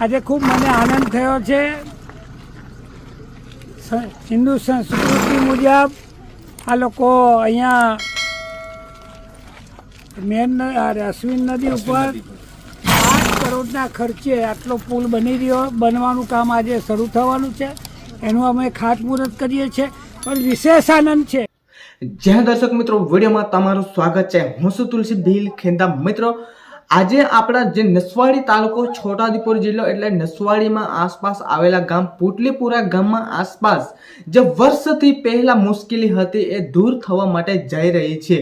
આજે ખૂબ મને આનંદ થયો છે। હિન્દુ સંસ્કૃતિ મુજબ આ લોકો અહીંયા મેન અશ્વિન નદી ઉપર 8 કરોડના ખર્ચે આટલો પુલ બનવાનું કામ આજે શરૂ થવાનું છે। એનું અમે ખાતમુહૂર્ત કરીએ છીએ। પણ વિશેષ આનંદ છે। जय दर्शक मित्रों, वीडियो में तमारू स्वागत है। हूँ छुं तुलसी भील खेंदा। मित्रों, आज आपड़ा जे नसवाड़ी तालुको छोटाउदेपुर जिल्लो एटले नसवाड़ी में आसपास आवेला गाम पुटलीपुरा गाम में आसपास जे वर्षथी पहला मुश्केली हती ए दूर थवा माटे जई रही छे।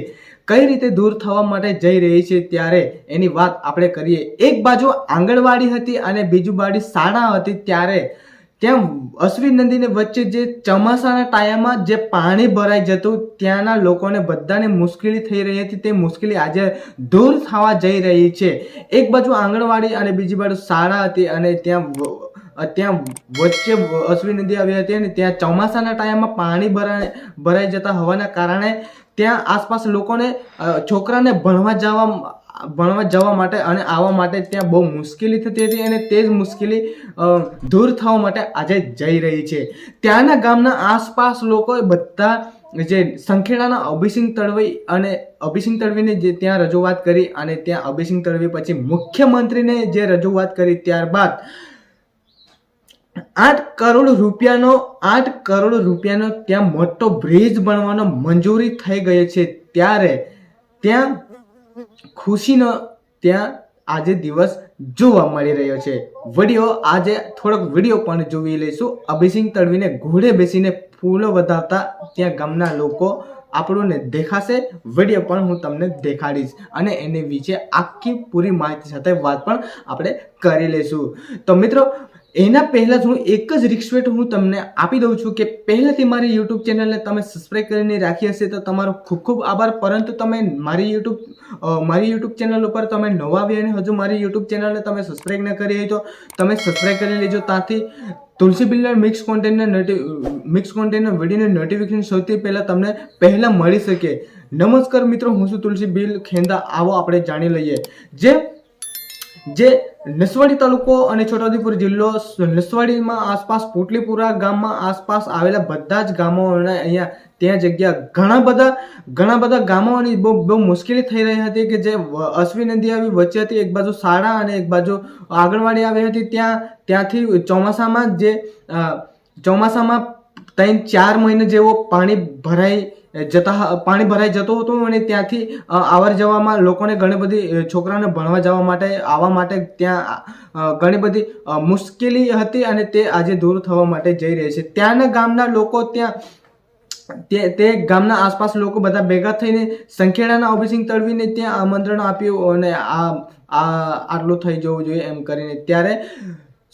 कई रीते दूर थवा माटे जई रही छे त्यारे एनी वात आपणे करीए। एक बाजु आंगणवाड़ी हती अने बीजू बाजु शाळा हती त्यारे त्या अश्विन नदी ने वच्चे जे चौमासाना टाइममां जे पाणी भराई जतुं त्याना लोकोने बधाने मुश्केली थई रही हती ते मुश्केली आज दूर थवा जई रही छे। एक बाजु आंगणवाड़ी अने बीजी बाजु शाळा हती अने त्या वच्चे अश्विन नदी आवी हती अने त्या चौमासाना टाइममां पाणी भराई जता होवाना कारणे त्या आसपास लोकोने छोकराने भणवा जवा माटे अने आवा माटे त्या बहु मुश्केली थती हती अने ते ज मुश्केली दूर थवा माटे आजे जई रही छे। त्याना गामना आसपास लोकोए बधा जे संखेडाना अभिसिंह तळवी अने अभिसिंह तळवीने जे त्या रजूआत करी अने त्या अभिसिंह तळवी पछी मुख्यमंत्रीने जे रजूआत करी त्यारबाद 8 करोड़ रुपियानो त्या मोटो ब्रिज बनवानो मंजूरी थई गई छे। त्यारे त्या खुशीनो त्या આજે દિવસ જોવા મળી રહ્યો છે। વિડિયો આજે થોડોક વિડિયો પણ જોઈ લઈશું। અભિસિંહ તળવીને ઘોડે બેસીને ફૂલો વધાવતા ત્યાં ગામના લોકો આપણને દેખાશે। વિડિયો પણ હું તમને દેખાડીશ અને એની વિશે આખી પૂરી માહિતી સાથે વાત પણ આપણે કરી લઈશું। તો મિત્રો, એના પહેલા જ હું એક જ રિક્વેસ્ટ હું તમને આપી દઉં છું કે પહેલાથી મારી YouTube ચેનલને તમે સબસ્ક્રાઇબ કરીને રાખી હશે તો તમારો ખૂબ ખૂબ આભાર। પરંતુ તમે મારી YouTube ચેનલ ઉપર તમે નવા આવ્યા અને હજુ મારી YouTube ચેનલને તમે સબસ્ક્રાઇબ ન કરી હોય તો તમે સબસ્ક્રાઇબ કરી લેજો। ત્યાંથી તુલસી બિલ્ડર મિક્સ કોન્ટેન્ટના વિડીયોની નોટિફિકેશન સૌથી પહેલા તમને પહેલા મળી શકે। નમસ્કાર મિત્રો, હું છું તુલસી બિલ ખેંદા। આવો આપણે જાણી લઈએ જે नसवाड़ी तालुको अने छोटाउदेपुर जिल्लो नसवाड़ी में आसपास पुटलीपुरा गाम में आसपास आवेला बधा ज गामों अहींया त्या जग्या घणा बधा गामोनी बहु मुश्केली थई रही हती के जे अश्विन नदी आवी वच्चे हती, एक बाजु शाळा अने एक बाजु आंगणवाड़ी आवी हती। त्यांथी ચોમાસામાં 3-4 महीने जेवो पाणी भराई जतो हतो अने त्यांथी आवर जवामां लोकोने घणी बधी छोकराने भणवा जवा माटे आवा माटे त्यां घणी बधी मुश्केली हती अने ते आजे दूर थवा माटे जई रही छे। त्याना गामना लोको त्यां ते गामना आसपास लोको बधा भेगा थईने संखेडाना अभिसिंह तळवीने त्यां आमंत्रण आप्युं अने आटલું થઈ જવું જોઈએ એમ કરીને ત્યારે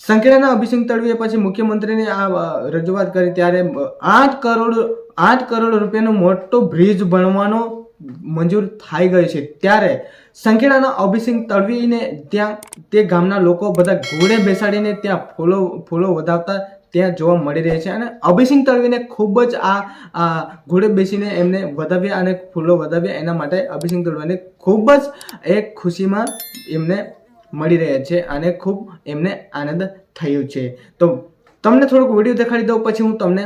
संखेडाना अभिसिंह तळवीए पछी मुख्यमंत्रीने आ रजूआत करी त्यारे 8 करोड़ रुपियानो मोटो ब्रिज बनवानो मंजूर थाई गई छे। त्यारे संखेडाना अभिसिंह तळवीने त्यां ते गामना लोको बधा घोड़े बेसाडीने त्यां फूलो વધાવતા ત્યાં જોવા મળી રહે છે અને અભિસિંહ તળવીને ખૂબ જ આ ઘોડે બેસીને એમને વધાવ્યા અને ફૂલો વધાવ્યા। એના માટે અભિસિંહ તળવીને ખૂબ જ એક ખુશીમાં એમને મળી રહ્યા છે અને ખૂબ એમને આનંદ થયો છે। તો તમને થોડુંક વિડીયો દેખાડી દઉં પછી હું તમને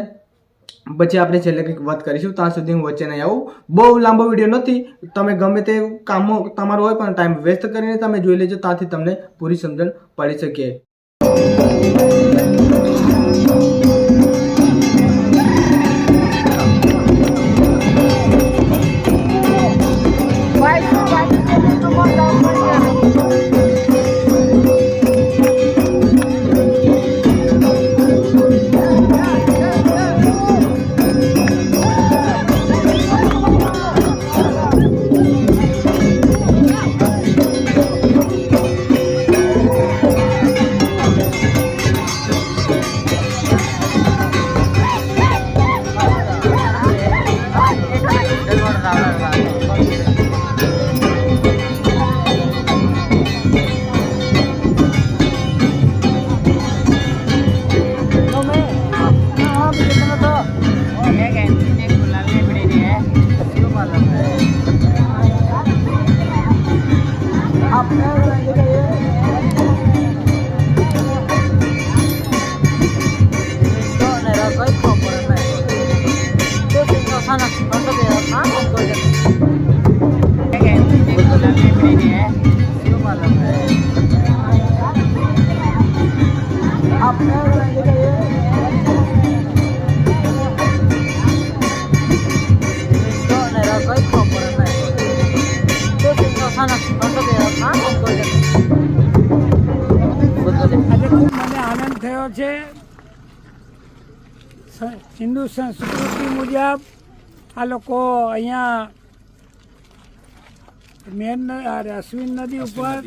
આપણે છેલ્લે કંઈક વાત કરીશું। ત્યાં સુધી હું વચ્ચે નહીં આવું। બહુ લાંબો વિડીયો નથી, તમે ગમે તે કામો તમારો હોય પણ ટાઈમ વેસ્ટ કરીને તમે જોઈ લેજો, ત્યાંથી તમને પૂરી સમજણ પડી શકે। થયો છે હિન્દુ સંસ્કૃતિ મુજબ આ લોકો અહીંયા અશ્વિન નદી ઉપર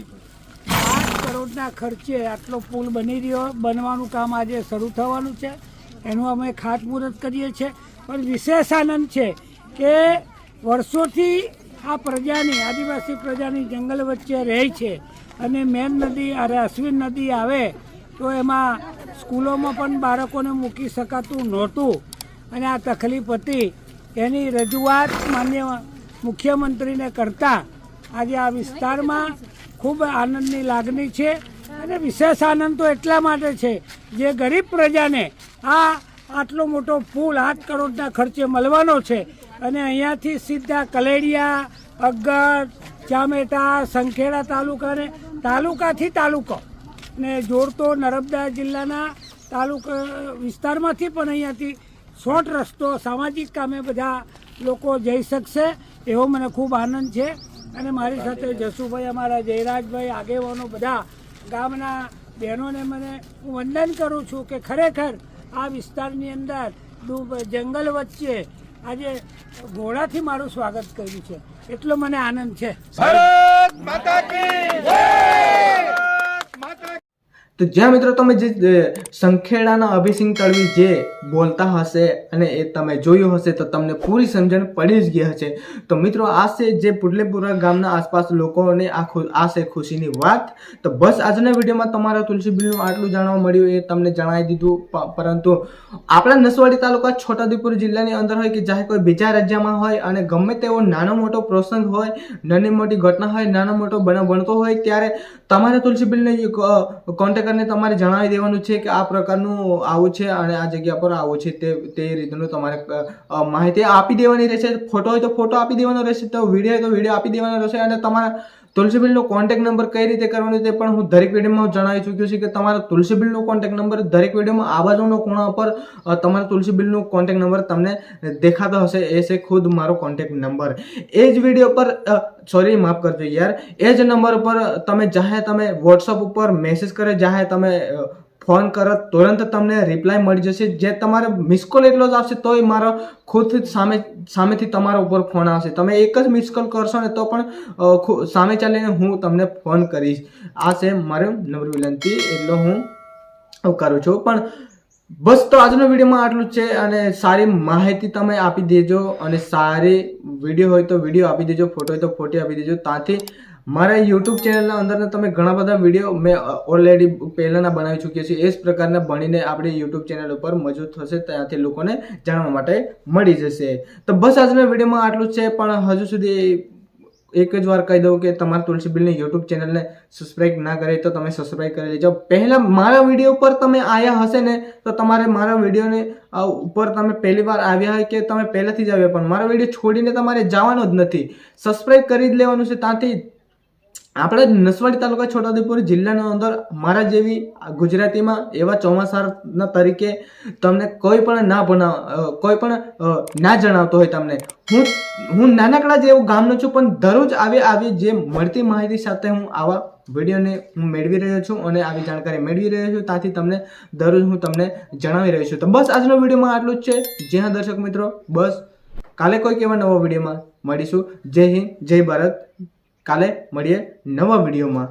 8 કરોડના ખર્ચે આટલો પુલ બનવાનું કામ આજે શરૂ થવાનું છે. એનું અમે ખાતમુહૂર્ત કરીએ છીએ. પણ વિશેષ આનંદ છે કે વર્ષોથી આ પ્રજાની આદિવાસી પ્રજાની જંગલ વચ્ચે રહે છે અને મેન નદી અશ્વિન નદી આવે તો એમાં સ્કૂલોમાં પણ બાળકોને મૂકી શકાતું નહોતું અને આ તકલીફ હતી. એની રજૂઆત માન્ય મુખ્યમંત્રીને કરતા આજે આ વિસ્તારમાં ખૂબ આનંદની લાગણી છે. અને વિશેષ આનંદ તો એટલા માટે છે જે ગરીબ પ્રજાને આટલો મોટો પુલ 8 કરોડના ખર્ચે મળવાનો છે અને અહીંયાથી સીધા કલેડિયા, અગર, ચામેટા, સંખેડા તાલુકાથી તાલુકો ને જોડતો નર્મદા જિલ્લાના તાલુકા વિસ્તારમાંથી પણ અહીંયાથી શોર્ટ રસ્તો સામાજિક કામે બધા લોકો જઈ શકશે એવો મને ખૂબ આનંદ છે. અને મારી સાથે જસુભાઈ, અમારા જયરાજભાઈ, આગેવાનો, બધા ગામના બહેનોને હું વંદન કરું છું કે ખરેખર આ વિસ્તારની અંદર જંગલ વચ્ચે આજે ઘોડાથી મારું સ્વાગત કર્યું છે એટલો મને આનંદ છે. તો જ્યાં મિત્રો તમે જે સંખેડાના અભિસિંહ તળવી જે બોલતા હશે અને એ તમે જોયું હશે તો તમને પૂરી સમજણ પડી જ ગઈ હશે. તો મિત્રો આ છે જે પુડલેપુરા ગામના આસપાસ લોકોને આ છે ખુશીની વાત. તો બસ આજના વિડીયોમાં તમારા તુલસીબીલનું આટલું જાણવા મળ્યું એ તમને જણાવી દીધું. પરંતુ આપણા નસવાડી તાલુકા છોટાઉદેપુર જિલ્લાની અંદર હોય કે ચાહે કોઈ બીજા રાજ્યમાં હોય અને ગમે તેવો નાનો મોટો પ્રસંગ હોય, નાની મોટી ઘટના હોય, નાનો મોટો બનાવ બનતો હોય ત્યારે તમારે તુલસીબીલને કોન્ટેક્ટ કરીને તમારે જણાવી દેવાનું છે કે આ પ્રકારનું આવું છે અને આ જગ્યા પર આવું છે. તે રીતનું તમારે માહિતી આપી દેવાની રહેશે. ફોટો હોય તો ફોટો આપી દેવાનો રહેશે, તો વિડીયો હોય તો વિડીયો આપી દેવાનો રહેશે. અને તમારા તુલસીબીલનો કોન્ટેક્ટ નંબર કઈ રીતે કરવાનો તે પણ હું દરેક વિડીયોમાં જણાવી ચૂક્યો છું કે તમારા તુલસીબીલનો કોન્ટેક્ટ નંબર દરેક વિડીયોમાં આ બાજુનો ખૂણા ઉપર તમારા તુલસીબીલનો કોન્ટેક્ટ નંબર તમને દેખાતો હશે. એ છે ખુદ મારો કોન્ટેક્ટ નંબર. એ જ વિડીયો પર માફ કરજો યાર, એ જ નંબર ઉપર તમે તમે વોટ્સઅપ ઉપર મેસેજ કરે, તમે ફોન કરો, તુરંત તમને રિપ્લાય મળી જશે. જે તમારે મિસ કોલ એટલો જ આવશે તોય મારો ખુદ સામેથી તમારા ઉપર ફોન આવશે. તમે એક જ મિસ કોલ કરશો ને તો પણ સામે ચાલીને હું તમને ફોન કરીશ. આ છે મારો નમ્ર વિનંતી, એટલો હું કરું છું. પણ બસ તો આજનો વિડીયોમાં આટલું જ છે. અને સારી માહિતી તમે આપી દેજો અને સારી વિડીયો હોય તો વિડીયો આપી દેજો, ફોટો હોય તો ફોટો આપી દેજો. ત્યાંથી મારા યુટ્યુબ ચેનલના અંદર તમે ઘણા બધા વિડીયો મેં ઓલરેડી પહેલાંના બનાવી ચૂક્યા છે. એ જ પ્રકારના બનીને આપણી યુટ્યુબ ચેનલ ઉપર મજૂદ થશે, ત્યાંથી લોકોને જાણવા માટે મળી જશે. તો બસ આજના વિડીયોમાં આટલું જ છે. પણ હજુ સુધી એક જ વાર કહી દઉં કે તમારા તુલસીબીલની યુટ્યુબ ચેનલને સબસ્ક્રાઇબ ના કરે તો તમે સબસ્ક્રાઇબ કરી લેજો. પહેલાં મારા વિડીયો પર તમે આવ્યા હશે ને તો તમારે મારા વિડીયોને ઉપર તમે પહેલી વાર આવ્યા હોય કે તમે પહેલાંથી જ આવ્યા, પણ મારા વિડીયો છોડીને તમારે જવાનો જ નથી, સબસ્ક્રાઇબ કરી જ લેવાનું છે. ત્યાંથી આપણે નસવાડી તાલુકા છોટાઉદેપુર જિલ્લાના અંદર મારા જેવી ગુજરાતીમાં એવા ચોમાસાના તરીકે તમને કોઈ પણ ના જણાવતો હોય તમને, હું નાનકડા જેવું ગામનો છું, પણ દરરોજ આવી જે મળતી માહિતી સાથે હું આવા વિડીયોને હું મેળવી રહ્યો છું અને આવી જાણકારી મેળવી રહ્યો છું. ત્યાંથી તમને દરરોજ હું તમને જણાવી રહ્યો છું. તો બસ આજનો વિડીયોમાં આટલું જ છે. જી હા દર્શક મિત્રો, બસ કાલે કોઈક એવા નવા વિડીયોમાં મળીશું. જય હિન્દ, જય ભારત. કાલે મળીએ નવા વિડીયોમાં.